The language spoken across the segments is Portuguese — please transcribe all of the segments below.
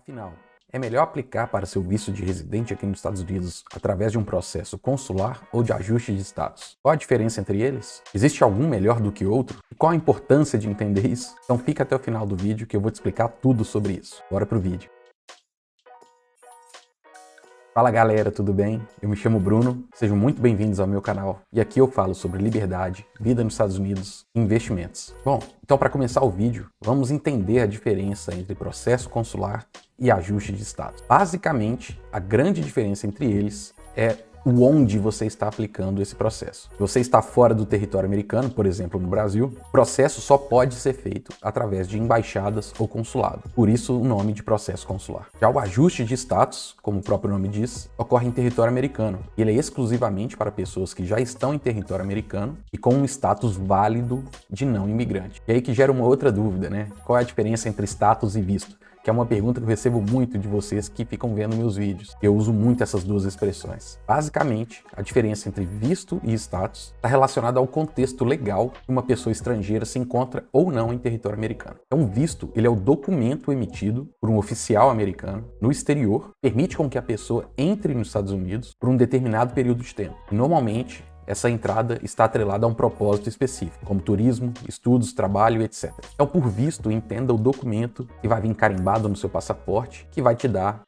Afinal, é melhor aplicar para seu visto de residente aqui nos Estados Unidos através de um processo consular ou de ajuste de status? Qual a diferença entre eles? Existe algum melhor do que outro? E qual a importância de entender isso? Então fica até o final do vídeo que eu vou te explicar tudo sobre isso. Bora pro vídeo. Fala galera, tudo bem? Eu me chamo Bruno, sejam muito bem-vindos ao meu canal e aqui eu falo sobre liberdade, vida nos Estados Unidos e investimentos. Bom, então para começar o vídeo, vamos entender a diferença entre processo consular e ajuste de status. Basicamente, a grande diferença entre eles é o onde você está aplicando esse processo. Se você está fora do território americano, por exemplo, no Brasil, o processo só pode ser feito através de embaixadas ou consulado. Por isso o nome de processo consular. Já o ajuste de status, como o próprio nome diz, ocorre em território americano. Ele é exclusivamente para pessoas que já estão em território americano e com um status válido de não imigrante. E aí que gera uma outra dúvida, né? Qual é a diferença entre status e visto? Que é uma pergunta que eu recebo muito de vocês que ficam vendo meus vídeos. Eu uso muito essas duas expressões. Basicamente, a diferença entre visto e status está relacionada ao contexto legal que uma pessoa estrangeira se encontra ou não em território americano. Então, o visto, ele é o documento emitido por um oficial americano no exterior, permite com que a pessoa entre nos Estados Unidos por um determinado período de tempo. Normalmente, essa entrada está atrelada a um propósito específico, como turismo, estudos, trabalho, etc. Então, por visto, entenda o documento que vai vir carimbado no seu passaporte, que vai te dar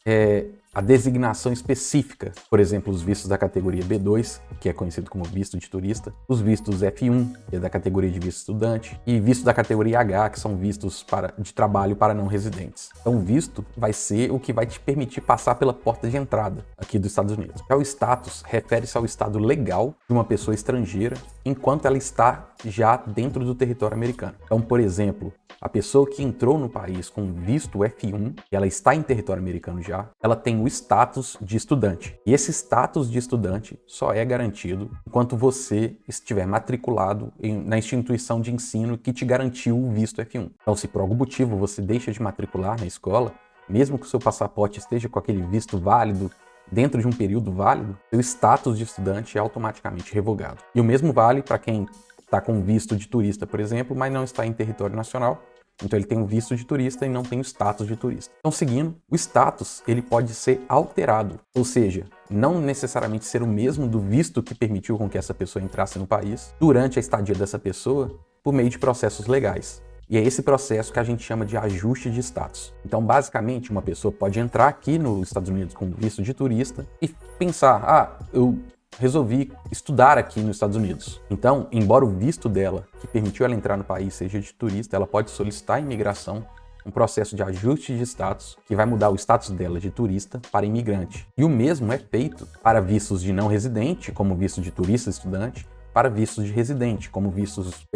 a designação específica, por exemplo, os vistos da categoria B2, que é conhecido como visto de turista, os vistos F1, que é da categoria de visto estudante, e vistos da categoria H, que são vistos de trabalho para não residentes. Então, o visto vai ser o que vai te permitir passar pela porta de entrada aqui dos Estados Unidos. Já o status refere-se ao estado legal de uma pessoa estrangeira enquanto ela está já dentro do território americano. Então, por exemplo, a pessoa que entrou no país com visto F1, e ela está em território americano já, ela tem o status de estudante. E esse status de estudante só é garantido enquanto você estiver matriculado na instituição de ensino que te garantiu o visto F1. Então, se por algum motivo você deixa de matricular na escola, mesmo que o seu passaporte esteja com aquele visto válido, dentro de um período válido, seu status de estudante é automaticamente revogado. E o mesmo vale para quem está com visto de turista, por exemplo, mas não está em território nacional. Então ele tem um visto de turista e não tem o status de turista. Então, seguindo, o status ele pode ser alterado, ou seja, não necessariamente ser o mesmo do visto que permitiu com que essa pessoa entrasse no país durante a estadia dessa pessoa por meio de processos legais. E é esse processo que a gente chama de ajuste de status. Então, basicamente, uma pessoa pode entrar aqui nos Estados Unidos com visto de turista e pensar, eu resolvi estudar aqui nos Estados Unidos. Então, embora o visto dela, que permitiu ela entrar no país, seja de turista, ela pode solicitar a imigração, um processo de ajuste de status, que vai mudar o status dela de turista para imigrante. E o mesmo é feito para vistos de não residente, como visto de turista estudante, para vistos de residente, como vistos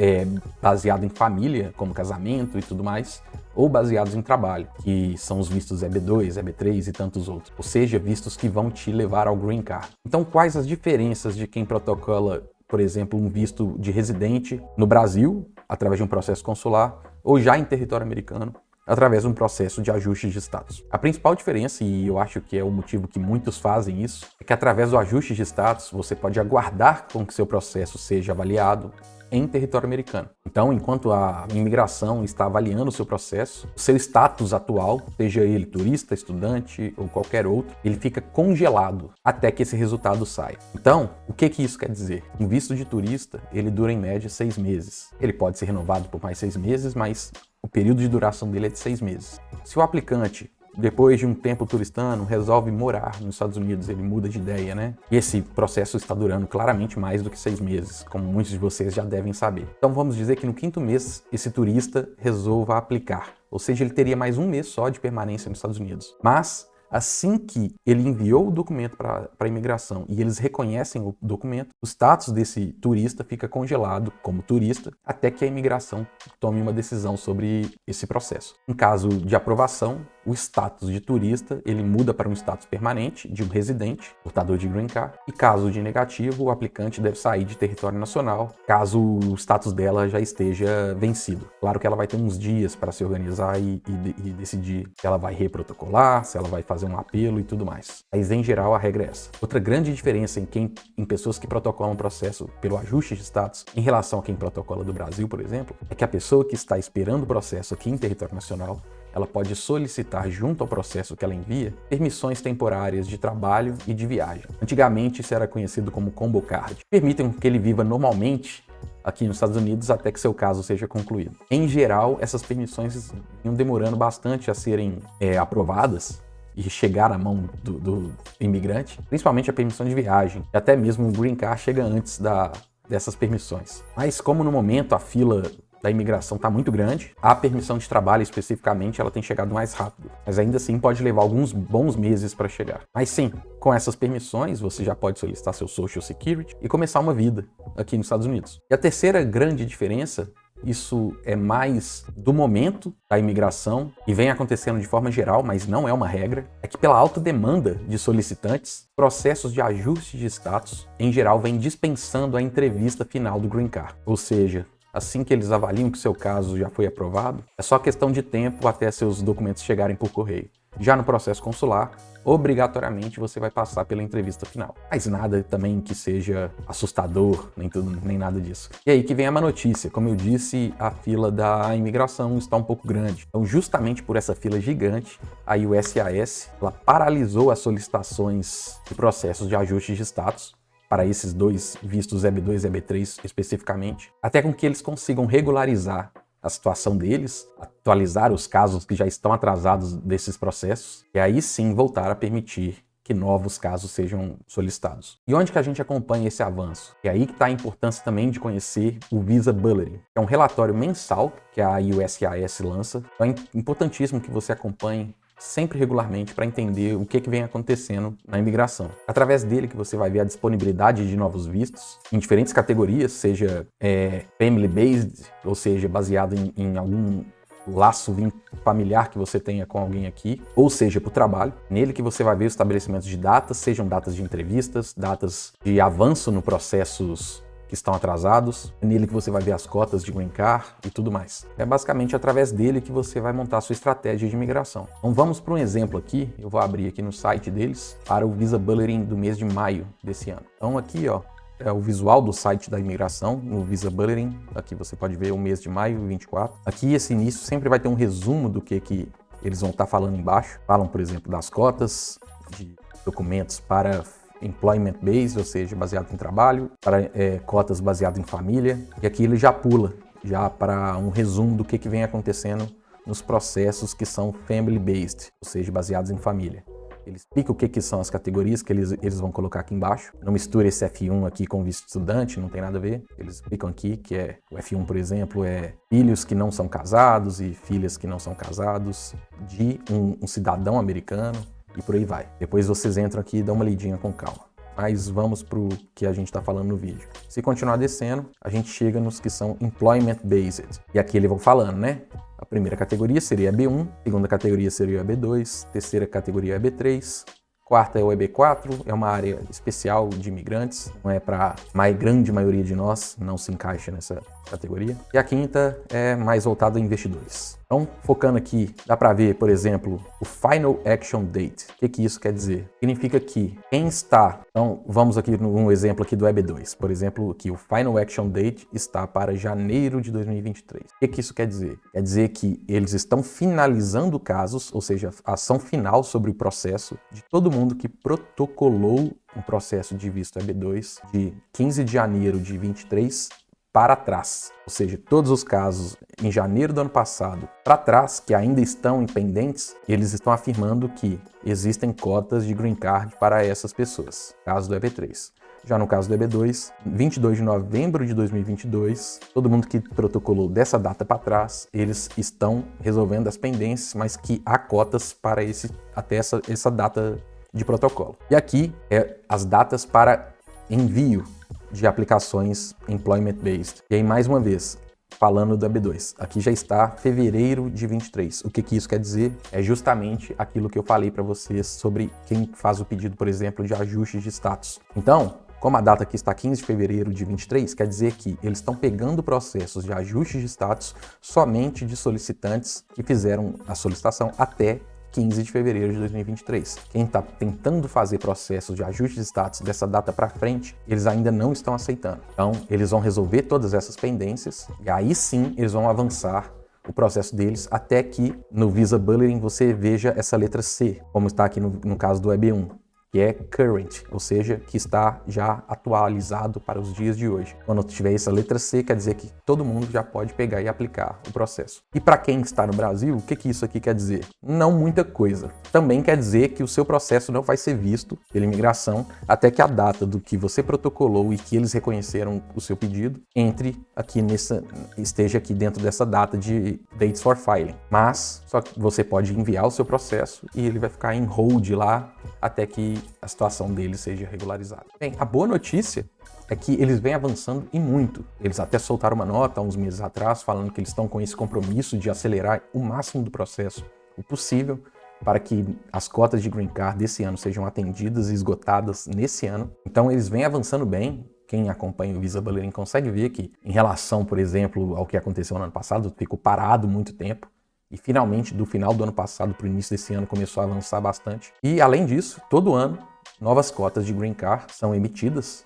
baseados em família, como casamento e tudo mais, ou baseados em trabalho, que são os vistos EB2, EB3 e tantos outros, ou seja, vistos que vão te levar ao Green Card. Então, quais as diferenças de quem protocola, por exemplo, um visto de residente no Brasil, através de um processo consular, ou já em território americano, através de um processo de ajuste de status? A principal diferença, e eu acho que é o motivo que muitos fazem isso, é que através do ajuste de status você pode aguardar com que seu processo seja avaliado em território americano. Então, enquanto a imigração está avaliando o seu processo, o seu status atual, seja ele turista, estudante ou qualquer outro, ele fica congelado até que esse resultado saia. Então, o que isso quer dizer? Um visto de turista, ele dura em média 6 meses. Ele pode ser renovado por mais 6 meses, mas o período de duração dele é de 6 meses. Se o aplicante, depois de um tempo turistando, resolve morar nos Estados Unidos, ele muda de ideia, né? E esse processo está durando claramente mais do que 6 meses, como muitos de vocês já devem saber. Então vamos dizer que no 5º mês, esse turista resolva aplicar. Ou seja, ele teria mais 1 mês só de permanência nos Estados Unidos. Mas, assim que ele enviou o documento para a imigração e eles reconhecem o documento, o status desse turista fica congelado como turista até que a imigração tome uma decisão sobre esse processo. Em caso de aprovação, o status de turista ele muda para um status permanente de um residente, portador de Green Card, e caso de negativo, o aplicante deve sair de território nacional, caso o status dela já esteja vencido. Claro que ela vai ter uns dias para se organizar e decidir se ela vai reprotocolar, se ela vai fazer um apelo e tudo mais. Mas, em geral, a regra é essa. Outra grande diferença em pessoas que protocolam o processo pelo ajuste de status em relação a quem protocola do Brasil, por exemplo, é que a pessoa que está esperando o processo aqui em território nacional, ela pode solicitar junto ao processo que ela envia permissões temporárias de trabalho e de viagem. Antigamente isso era conhecido como Combo Card. Permitem que ele viva normalmente aqui nos Estados Unidos até que seu caso seja concluído. Em geral, essas permissões vinham demorando bastante a serem aprovadas e chegar à mão do imigrante, principalmente a permissão de viagem, e até mesmo o Green Card chega antes dessas permissões. Mas como no momento a fila da imigração está muito grande, a permissão de trabalho especificamente ela tem chegado mais rápido, mas ainda assim pode levar alguns bons meses para chegar. Mas sim, com essas permissões você já pode solicitar seu Social Security e começar uma vida aqui nos Estados Unidos. E a terceira grande diferença, isso é mais do momento da imigração e vem acontecendo de forma geral, mas não é uma regra, é que pela alta demanda de solicitantes, processos de ajuste de status, em geral, vem dispensando a entrevista final do Green Card. Ou seja, assim que eles avaliam que seu caso já foi aprovado, é só questão de tempo até seus documentos chegarem por correio. Já no processo consular, obrigatoriamente você vai passar pela entrevista final. Mas nada também que seja assustador, nem nada disso. E aí que vem a má notícia. Como eu disse, a fila da imigração está um pouco grande. Então, justamente por essa fila gigante, a USCIS ela paralisou as solicitações de processos de ajuste de status para esses dois vistos EB2 e EB3 especificamente, até com que eles consigam regularizar a situação deles, atualizar os casos que já estão atrasados desses processos, e aí sim voltar a permitir que novos casos sejam solicitados. E onde que a gente acompanha esse avanço? E aí que está a importância também de conhecer o Visa Bulletin, que é um relatório mensal que a USCIS lança. Então é importantíssimo que você acompanhe sempre regularmente para entender o que vem acontecendo na imigração. Através dele que você vai ver a disponibilidade de novos vistos em diferentes categorias, seja family-based, ou seja, baseado em algum laço familiar que você tenha com alguém aqui, ou seja, para o trabalho. Nele que você vai ver os estabelecimentos de datas, sejam datas de entrevistas, datas de avanço no processos que estão atrasados, é nele que você vai ver as cotas de Green Card e tudo mais. É basicamente através dele que você vai montar a sua estratégia de imigração. Então vamos para um exemplo aqui, eu vou abrir aqui no site deles para o Visa Bulletin do mês de maio desse ano. Então aqui é o visual do site da imigração, no Visa Bulletin, aqui você pode ver o mês de maio 24. Aqui esse início sempre vai ter um resumo do que eles vão estar falando embaixo. Falam, por exemplo, das cotas, de documentos para employment based, ou seja, baseado em trabalho, para cotas baseado em família, e aqui ele já pula para um resumo do que vem acontecendo nos processos que são family based, ou seja, baseados em família. Ele explica o que são as categorias que eles vão colocar aqui embaixo. Não mistura esse F1 aqui com visto estudante, não tem nada a ver. Eles explicam aqui que o F1, por exemplo, é filhos que não são casados e filhas que não são casados de um cidadão americano, e por aí vai. Depois vocês entram aqui e dão uma lidinha com calma. Mas vamos para o que a gente está falando no vídeo. Se continuar descendo, a gente chega nos que são Employment Based. E aqui eles vão falando, né? A primeira categoria seria a B1, a segunda categoria seria a B2, terceira categoria é a B3, quarta é o EB4, é uma área especial de imigrantes, não é para a grande maioria de nós, não se encaixa nessa categoria. E a quinta é mais voltada a investidores. Então, focando aqui, dá para ver, por exemplo, o Final Action Date. O que isso quer dizer? Significa que quem está... Então, vamos aqui num exemplo aqui do EB2. Por exemplo, aqui o Final Action Date está para janeiro de 2023. O que isso quer dizer? Quer dizer que eles estão finalizando casos, ou seja, a ação final sobre o processo de todo mundo que protocolou um processo de visto EB2 de 15 de janeiro de 23 para trás, ou seja, todos os casos em janeiro do ano passado para trás, que ainda estão em pendentes, eles estão afirmando que existem cotas de Green Card para essas pessoas, caso do EB3. Já no caso do EB2, 22 de novembro de 2022, todo mundo que protocolou dessa data para trás, eles estão resolvendo as pendências, mas que há cotas para até essa data de protocolo. E aqui as datas para envio de aplicações Employment Based. E aí, mais uma vez, falando da B2, aqui já está fevereiro de 23. O que isso quer dizer? É justamente aquilo que eu falei para vocês sobre quem faz o pedido, por exemplo, de ajuste de status. Então, como a data aqui está 15 de fevereiro de 23, quer dizer que eles estão pegando processos de ajuste de status somente de solicitantes que fizeram a solicitação até 15 de fevereiro de 2023. Quem está tentando fazer processos de ajuste de status dessa data para frente, eles ainda não estão aceitando. Então, eles vão resolver todas essas pendências e aí sim eles vão avançar o processo deles até que no Visa Bulletin você veja essa letra C, como está aqui no caso do EB1. Que é current, ou seja, que está já atualizado para os dias de hoje. Quando tiver essa letra C, quer dizer que todo mundo já pode pegar e aplicar o processo. E para quem está no Brasil, o que isso aqui quer dizer? Não muita coisa. Também quer dizer que o seu processo não vai ser visto pela imigração até que a data do que você protocolou e que eles reconheceram o seu pedido esteja aqui dentro dessa data de dates for filing. Mas só que você pode enviar o seu processo e ele vai ficar em hold lá até que a situação deles seja regularizada. Bem, a boa notícia é que eles vêm avançando e muito. Eles até soltaram uma nota há uns meses atrás falando que eles estão com esse compromisso de acelerar o máximo do processo o possível para que as cotas de Green Card desse ano sejam atendidas e esgotadas nesse ano. Então eles vêm avançando bem. Quem acompanha o Visa Bulletin consegue ver que, em relação, por exemplo, ao que aconteceu no ano passado, ficou parado muito tempo. E finalmente, do final do ano passado para o início desse ano, começou a avançar bastante. E além disso, todo ano, novas cotas de Green Card são emitidas.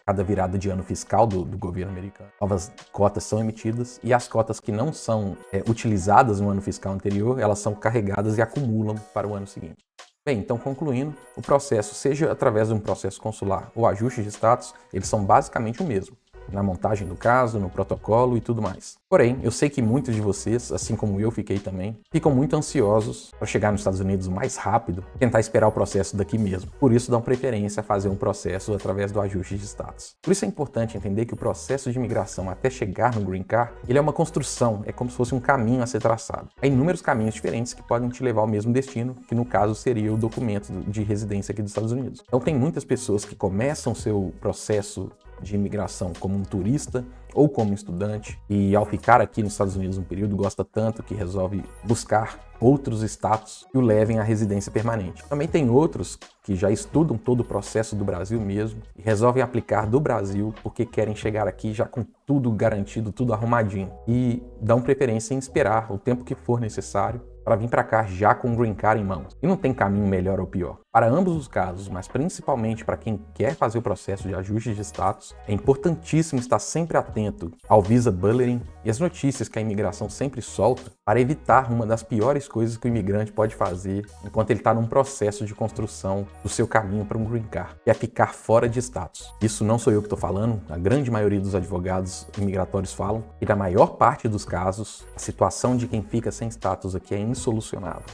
Cada virada de ano fiscal do governo americano, novas cotas são emitidas e as cotas que não são utilizadas no ano fiscal anterior, elas são carregadas e acumulam para o ano seguinte. Bem, então concluindo, o processo, seja através de um processo consular ou ajuste de status, eles são basicamente o mesmo. Na montagem do caso, no protocolo e tudo mais. Porém, eu sei que muitos de vocês, assim como eu fiquei também, ficam muito ansiosos para chegar nos Estados Unidos mais rápido e tentar esperar o processo daqui mesmo. Por isso, dão preferência a fazer um processo através do ajuste de status. Por isso é importante entender que o processo de imigração até chegar no Green Card, ele é uma construção, é como se fosse um caminho a ser traçado. Há inúmeros caminhos diferentes que podem te levar ao mesmo destino, que no caso seria o documento de residência aqui dos Estados Unidos. Então tem muitas pessoas que começam seu processo de imigração como um turista ou como estudante e ao ficar aqui nos Estados Unidos um período gosta tanto que resolve buscar outros status que o levem à residência permanente. Também tem outros que já estudam todo o processo do Brasil mesmo e resolvem aplicar do Brasil porque querem chegar aqui já com tudo garantido, tudo arrumadinho e dão preferência em esperar o tempo que for necessário para vir para cá já com o Green Card em mãos. E não tem caminho melhor ou pior. Para ambos os casos, mas principalmente para quem quer fazer o processo de ajuste de status, é importantíssimo estar sempre atento ao Visa Bulletin e as notícias que a imigração sempre solta para evitar uma das piores coisas que o imigrante pode fazer enquanto ele está num processo de construção do seu caminho para um Green Card, que é ficar fora de status. Isso não sou eu que estou falando, a grande maioria dos advogados imigratórios falam, e na maior parte dos casos, a situação de quem fica sem status aqui é insolucionável.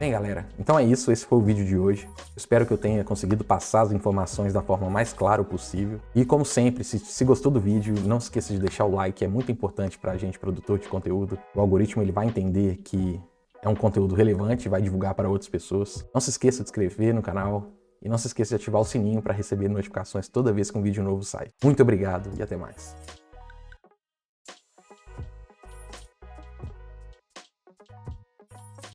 Bem, galera, então é isso, esse foi o vídeo de hoje. Espero que eu tenha conseguido passar as informações da forma mais clara possível. E como sempre, se gostou do vídeo, não se esqueça de deixar o like, é muito importante pra gente, produtor de conteúdo. O algoritmo ele vai entender que é um conteúdo relevante e vai divulgar para outras pessoas. Não se esqueça de se inscrever no canal e não se esqueça de ativar o sininho para receber notificações toda vez que um vídeo novo sai. Muito obrigado e até mais.